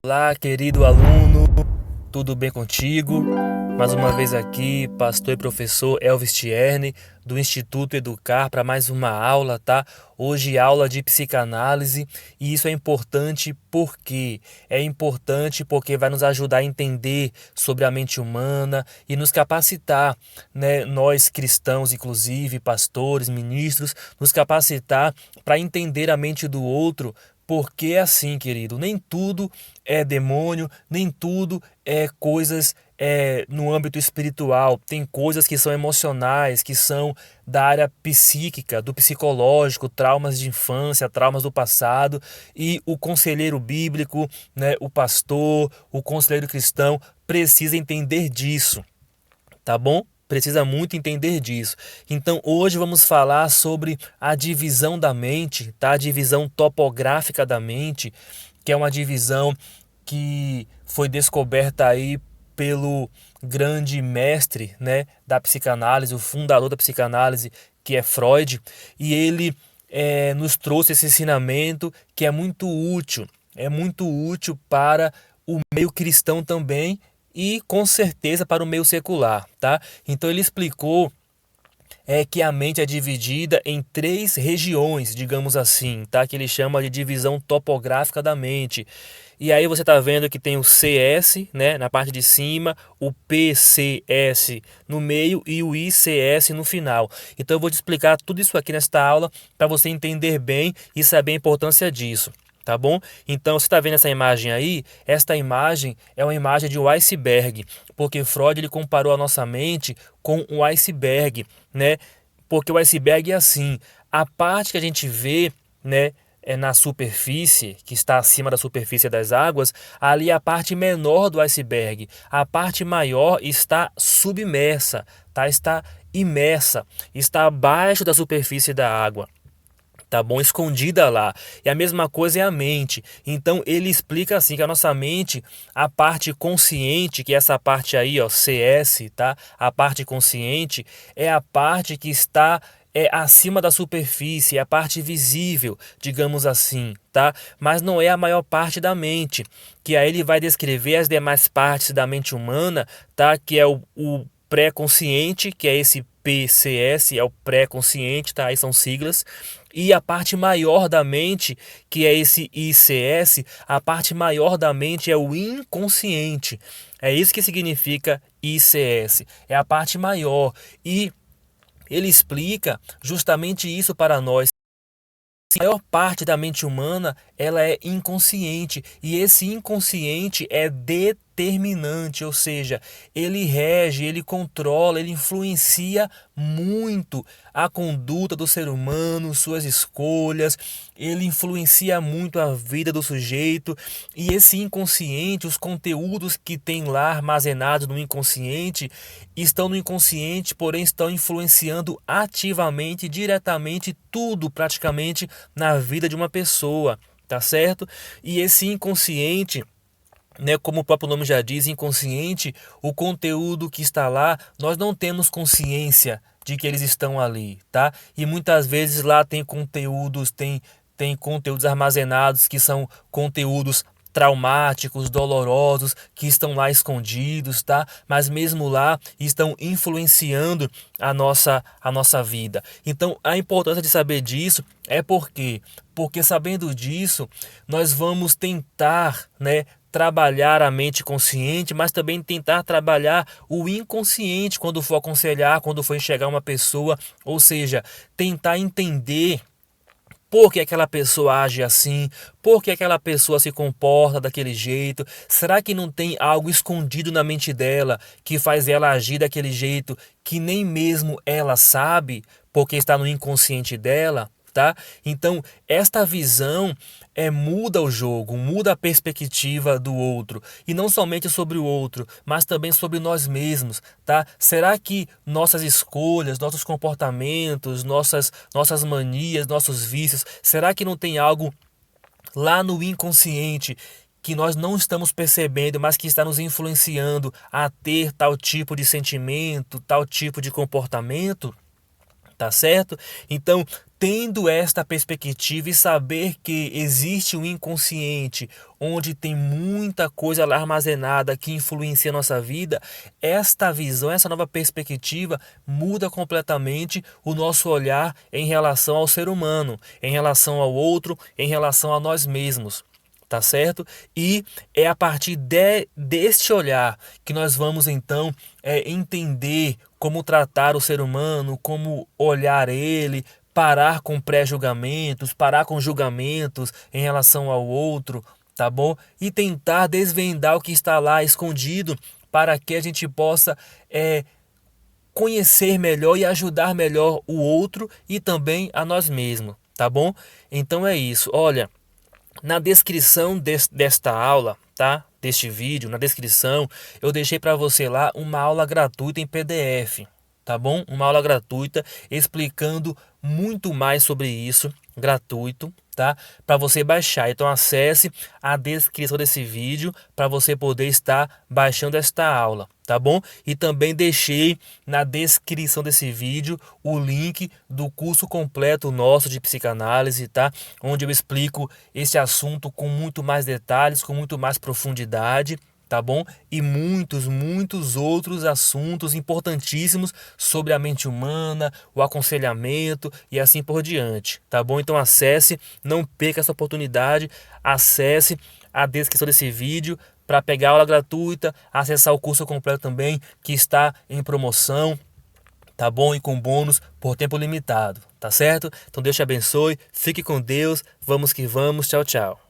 Olá, querido aluno, tudo bem contigo? Mais uma vez aqui, pastor e professor Elvis Tierne, do Instituto Educar, para mais uma aula, tá? Hoje aula de psicanálise, e isso é importante porque vai nos ajudar a entender sobre a mente humana e nos capacitar, né? Nós cristãos, inclusive, pastores, ministros, nos capacitar para entender a mente do outro. Porque é assim, querido, nem tudo é demônio, nem tudo é coisas no âmbito espiritual. Tem coisas que são emocionais, que são da área psíquica, do psicológico, traumas de infância, traumas do passado. E o conselheiro bíblico, né, o pastor, o conselheiro cristão precisa entender disso, tá bom? Precisa muito entender disso. Então, hoje vamos falar sobre a divisão da mente, tá? A divisão topográfica da mente, que é uma divisão que foi descoberta aí pelo grande mestre, né, da psicanálise, o fundador da psicanálise, que é Freud, e ele nos trouxe esse ensinamento que é muito útil para o meio cristão também e com certeza para o meio secular, tá? Então ele explicou que a mente é dividida em três regiões, digamos assim, tá? Que ele chama de divisão topográfica da mente. E aí você está vendo que tem o CS, né, na parte de cima, o PCS no meio e o ICS no final. Então eu vou te explicar tudo isso aqui nesta aula para você entender bem e saber a importância disso. Tá bom? Então, você está vendo essa imagem aí? Esta imagem é uma imagem de um iceberg, porque Freud ele comparou a nossa mente com um iceberg, né? Porque o iceberg é assim, a parte que a gente vê, né, na superfície, que está acima da superfície das águas, ali é a parte menor do iceberg. A parte maior está submersa, tá? Está imersa, está abaixo da superfície da água. Tá bom? Escondida lá. E a mesma coisa é a mente. Então ele explica assim que a nossa mente, a parte consciente, que é essa parte aí, ó, CS, tá? A parte consciente é a parte que está acima da superfície, é a parte visível, digamos assim, tá? Mas não é a maior parte da mente, que aí ele vai descrever as demais partes da mente humana, tá? Que é o pré-consciente, que é esse PCS, é o pré-consciente, tá? Aí são siglas. E a parte maior da mente, que é esse ICS, a parte maior da mente é o inconsciente. É isso que significa ICS. É a parte maior. E ele explica justamente isso para nós. A maior parte da mente humana ela é inconsciente e esse inconsciente é determinante, ou seja, ele rege, ele controla, ele influencia muito a conduta do ser humano, suas escolhas, ele influencia muito a vida do sujeito e esse inconsciente, os conteúdos que tem lá armazenados no inconsciente, estão no inconsciente, porém estão influenciando ativamente, diretamente tudo praticamente na vida de uma pessoa, tá certo? E esse inconsciente, né, como o próprio nome já diz, inconsciente, o conteúdo que está lá, nós não temos consciência de que eles estão ali, tá? E muitas vezes lá tem conteúdos armazenados que são conteúdos traumáticos, dolorosos, que estão lá escondidos, tá? Mas mesmo lá estão influenciando a nossa vida. Então, a importância de saber disso é porque sabendo disso, nós vamos tentar, né, trabalhar a mente consciente, mas também tentar trabalhar o inconsciente quando for aconselhar, quando for enxergar uma pessoa, ou seja, tentar entender por que aquela pessoa age assim? Por que aquela pessoa se comporta daquele jeito? Será que não tem algo escondido na mente dela que faz ela agir daquele jeito que nem mesmo ela sabe, porque está no inconsciente dela? Tá? Então, esta visão muda o jogo, muda a perspectiva do outro. E não somente sobre o outro, mas também sobre nós mesmos. Tá? Será que nossas escolhas, nossos comportamentos, nossas manias, nossos vícios, será que não tem algo lá no inconsciente que nós não estamos percebendo, mas que está nos influenciando a ter tal tipo de sentimento, tal tipo de comportamento? Tá certo? Então, Tendo esta perspectiva e saber que existe um inconsciente onde tem muita coisa lá armazenada que influencia a nossa vida, esta visão, essa nova perspectiva muda completamente o nosso olhar em relação ao ser humano, em relação ao outro, em relação a nós mesmos. Tá certo? E é a partir deste olhar que nós vamos então entender como tratar o ser humano, como olhar ele, parar com pré-julgamentos, parar com julgamentos em relação ao outro, tá bom? E tentar desvendar o que está lá escondido para que a gente possa conhecer melhor e ajudar melhor o outro e também a nós mesmos, tá bom? Então é isso. Olha, na descrição desta aula, tá? Deste vídeo, na descrição, eu deixei para você lá uma aula gratuita em PDF, tá bom? Uma aula gratuita explicando muito mais sobre isso, gratuito, tá? Para você baixar. Então acesse a descrição desse vídeo para você poder estar baixando esta aula, tá bom? E também deixei na descrição desse vídeo o link do curso completo nosso de psicanálise, tá? Onde eu explico esse assunto com muito mais detalhes, com muito mais profundidade, tá bom? E muitos outros assuntos importantíssimos sobre a mente humana, o aconselhamento e assim por diante, tá bom? Então acesse, não perca essa oportunidade, acesse a descrição desse vídeo para pegar a aula gratuita, acessar o curso completo também, que está em promoção, tá bom? E com bônus por tempo limitado, tá certo? Então Deus te abençoe, fique com Deus, vamos que vamos, tchau, tchau.